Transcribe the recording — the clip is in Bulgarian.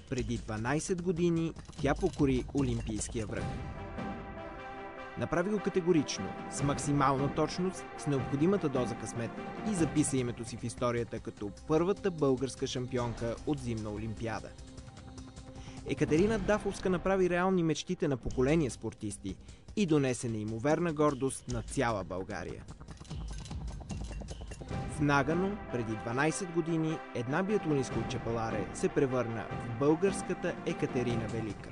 Преди 12 години тя покори олимпийския връх. Направи го категорично, с максимална точност, с необходимата доза късмет и записа името си в историята като първата българска шампионка от зимна олимпиада. Екатерина Дафовска направи реални мечтите на поколения спортисти и донесе неимоверна гордост на цяла България. В Нагано преди 12 години една биатлонистка от Чепеларе се превърна в българската Екатерина Велика.